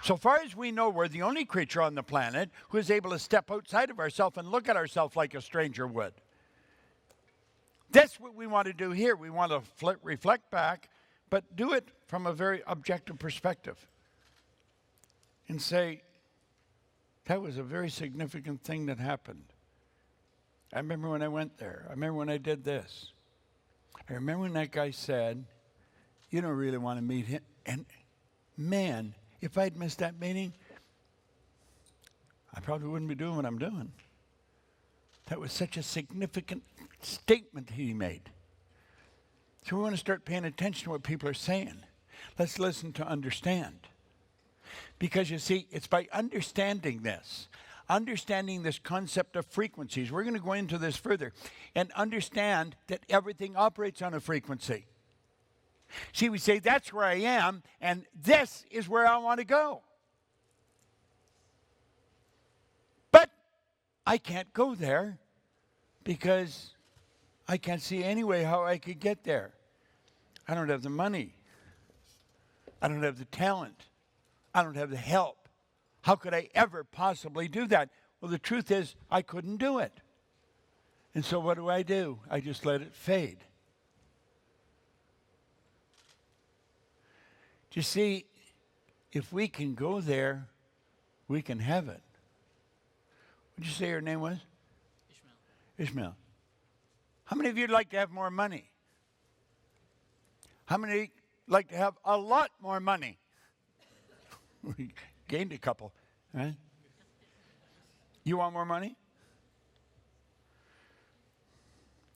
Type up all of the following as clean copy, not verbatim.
So far as we know, we're the only creature on the planet who is able to step outside of ourselves and look at ourselves like a stranger would. That's what we want to do here. We want to reflect back, but do it from a very objective perspective. And say, that was a very significant thing that happened. I remember when I went there. I remember when I did this. I remember when that guy said, you don't really want to meet him. And man, if I'd missed that meeting, I probably wouldn't be doing what I'm doing. That was such a significant statement he made. So we want to start paying attention to what people are saying. Let's listen to understand. Because you see, it's by understanding this concept of frequencies. We're going to go into this further and understand that everything operates on a frequency. See, we say, that's where I am, and this is where I want to go. But I can't go there because I can't see any way how I could get there. I don't have the money. I don't have the talent. I don't have the help. How could I ever possibly do that? Well, the truth is, I couldn't do it. And so what do? I just let it fade. You see, if we can go there, we can have it. What did you say your name was? Ishmael. How many of you would like to have more money? How many like to have a lot more money? We gained a couple, right? You want more money?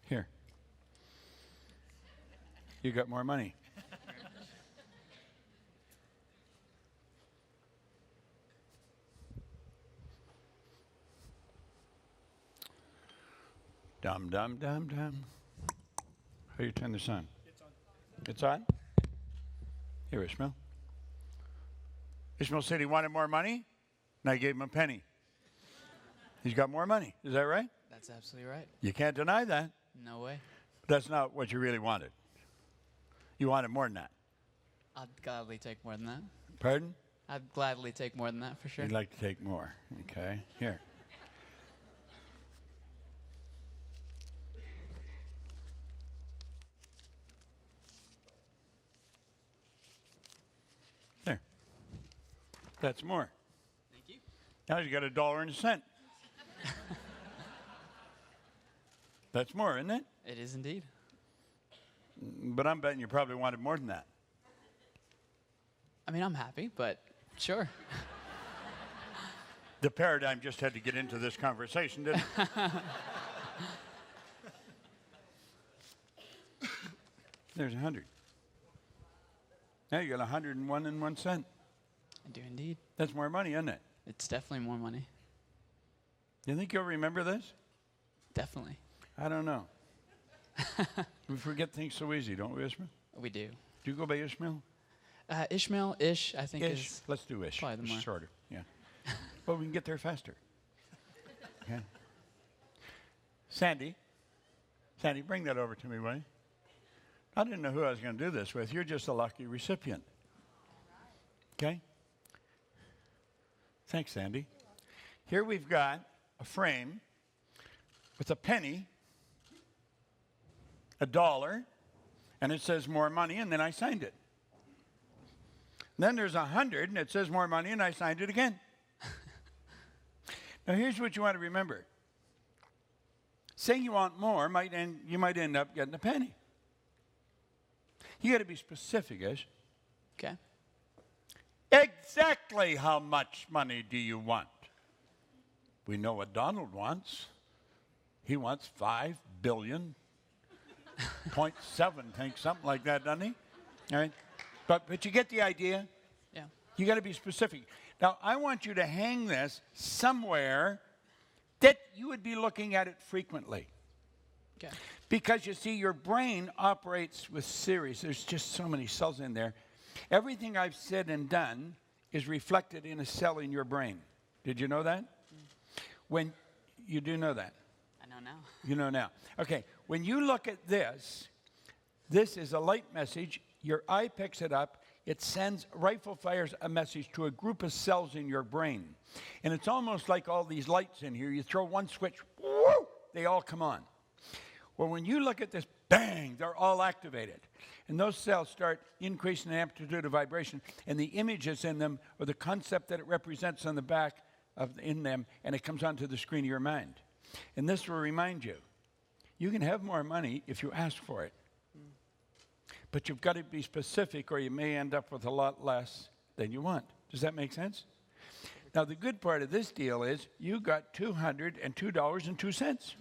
Here. You got more money. Dum, dum, dum, dum. How do you turn this on? It's on. It's on? Here, Ishmael. Ishmael said he wanted more money, and I gave him a penny. He's got more money. Is that right? That's absolutely right. You can't deny that. No way. But that's not what you really wanted. You wanted more than that. I'd gladly take more than that. Pardon? I'd gladly take more than that, for sure. You'd like to take more. Okay. Here. There. That's more. Thank you. Now you got $1.01. That's more, isn't it? It is indeed. But I'm betting you probably wanted more than that. I mean, I'm happy, but sure. The paradigm just had to get into this conversation, didn't it? There's 100. Now you got 101 and 1 cent. I do indeed. That's more money, isn't it? It's definitely more money. You think you'll remember this? Definitely. I don't know. We forget things so easy, don't we, Ishmael? We do. Do you go by Ishmael? Ishmael, Ish, I think Ish. is... Let's do Ish. probably the more. Shorter, yeah. Well, we can get there faster. Okay. Sandy, bring that over to me, will you? I didn't know who I was going to do this with. You're just a lucky recipient. Okay? Thanks, Sandy. Here we've got a frame with a penny, $1, and it says more money, and then I signed it. Then there's 100, and it says more money, and I signed it again. Now, here's what you want to remember. Saying you want more, you might end up getting a penny. You got to be specific, Ish. Okay. Exactly how much money do you want? We know what Donald wants. He wants 5 billion, 0.7, think something like that, doesn't he? All right. But you get the idea? Yeah. You got to be specific. Now, I want you to hang this somewhere that you would be looking at it frequently. Okay. Because you see, your brain operates with series. There's just so many cells in there. Everything I've said and done is reflected in a cell in your brain. Did you know that? When you do know that? I know now. You know now. Okay. when you look at this, this is a light message. Your eye picks it up. It sends, rifle fires a message to a group of cells in your brain. And it's almost like all these lights in here. You throw one switch, whoo, they all come on. Well, when you look at this, bang, they're all activated. And those cells start increasing the amplitude of vibration. And the images in them, or the concept that it represents on the back in them, and it comes onto the screen of your mind. And this will remind you, you can have more money if you ask for it. But you've got to be specific, or you may end up with a lot less than you want. Does that make sense? Now, the good part of this deal is you got $202.02.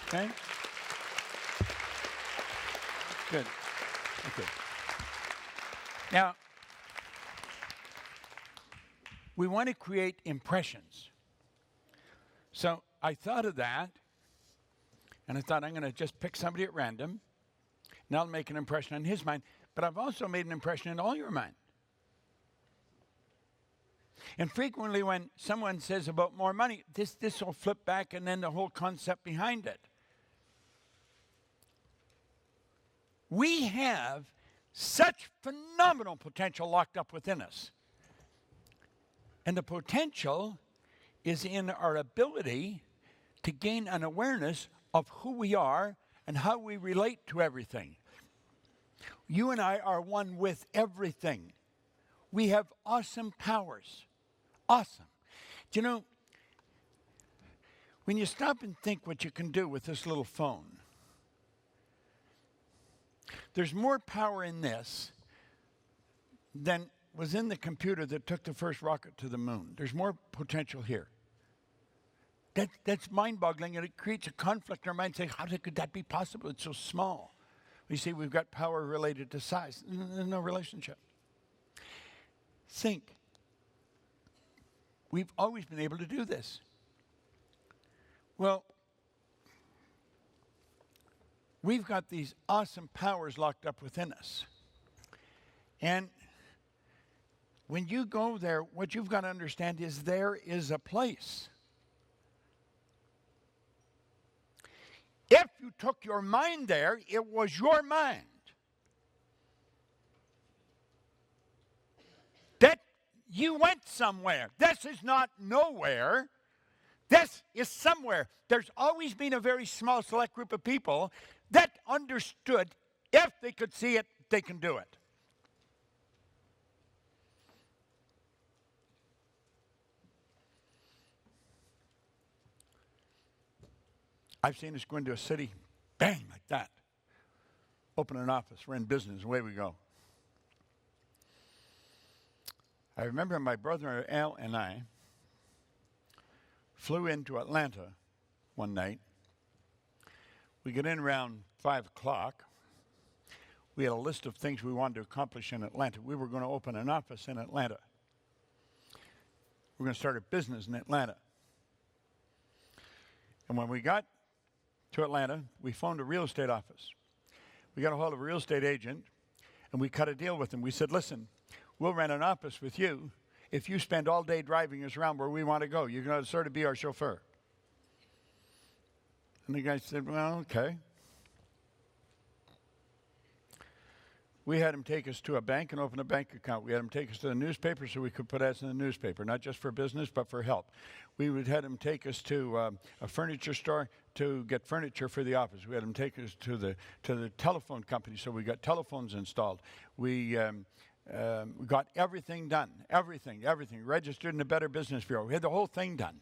Okay? Good. Okay. Now, we want to create impressions. So I thought of that, and I thought I'm going to just pick somebody at random, and I'll make an impression on his mind, but I've also made an impression in all your mind. And frequently when someone says about more money, this will flip back, and then the whole concept behind it. We have such phenomenal potential locked up within us. And the potential is in our ability to gain an awareness of who we are and how we relate to everything. You and I are one with everything. We have awesome powers. Awesome. Do you know, when you stop and think what you can do with this little phone, there's more power in this than was in the computer that took the first rocket to the moon. There's more potential here. That's mind-boggling, and it creates a conflict in our mind, saying, how could that be possible? It's so small. We see we've got power related to size. There's no relationship. Think. We've always been able to do this. Well, we've got these awesome powers locked up within us. And when you go there, what you've got to understand is there is a place. If you took your mind there, it was your mind. That you went somewhere. This is not nowhere. This is somewhere. There's always been a very small select group of people that understood if they could see it, they can do it. I've seen us go into a city, bang, like that. Open an office, we're in business, away we go. I remember my brother Al and I flew into Atlanta one night. We get in around 5 o'clock. We had a list of things we wanted to accomplish in Atlanta. We were going to open an office in Atlanta. We're going to start a business in Atlanta. And when we got to Atlanta, we phoned a real estate office. We got a hold of a real estate agent, and we cut a deal with him. We said, listen, we'll rent an office with you if you spend all day driving us around where we want to go. You're going to sort of be our chauffeur. And the guy said, well, okay. We had him take us to a bank and open a bank account. We had him take us to the newspaper so we could put ads in the newspaper, not just for business, but for help. We would had him take us to a furniture store to get furniture for the office. We had him take us to the telephone company, so we got telephones installed. We got everything done, everything, registered in the Better Business Bureau. We had the whole thing done.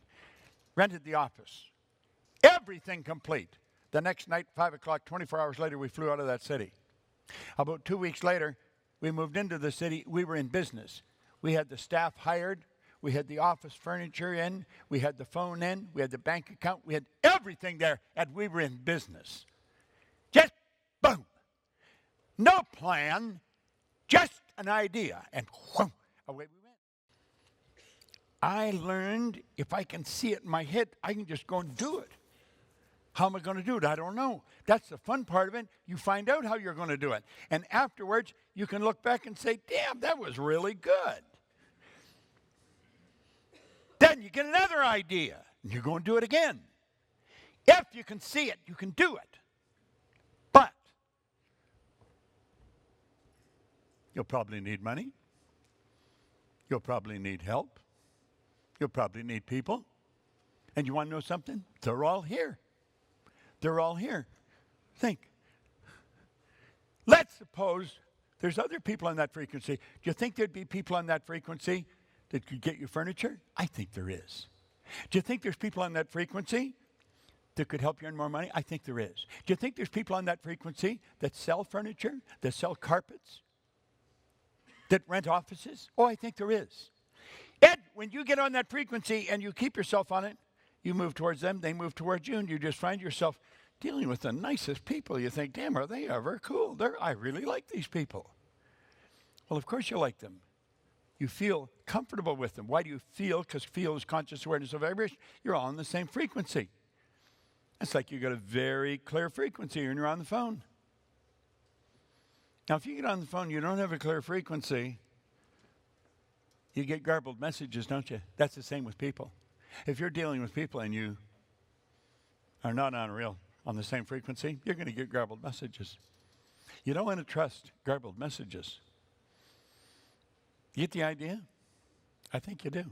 Rented the office. Everything complete. The next night, 5 o'clock, 24 hours later, we flew out of that city. About 2 weeks later, we moved into the city. We were in business. We had the staff hired. We had the office furniture in. We had the phone in. We had the bank account. We had everything there, and we were in business. Just boom. No plan, just an idea, and whoom, away we went. I learned if I can see it in my head, I can just go and do it. How am I going to do it? I don't know. That's the fun part of it. You find out how you're going to do it. And afterwards, you can look back and say, damn, that was really good. Then you get another idea, and you go and do it again. If you can see it, you can do it. But you'll probably need money. You'll probably need help. You'll probably need people. And you want to know something? They're all here. They're all here. Think. Let's suppose there's other people on that frequency. Do you think there'd be people on that frequency that could get you furniture? I think there is. Do you think there's people on that frequency that could help you earn more money? I think there is. Do you think there's people on that frequency that sell furniture, that sell carpets, that rent offices? Oh, I think there is. Ed, when you get on that frequency and you keep yourself on it, you move towards them, they move towards you, and you just find yourself dealing with the nicest people. You think, damn, are they ever cool? I really like these people. Well, of course you like them. You feel comfortable with them. Why do you feel? Because feel is conscious awareness of vibration. You're all on the same frequency. It's like you got a very clear frequency when you're on the phone. Now, if you get on the phone, you don't have a clear frequency, you get garbled messages, don't you? That's the same with people. If you're dealing with people and you are not on the same frequency, you're going to get garbled messages. You don't want to trust garbled messages. You get the idea? I think you do.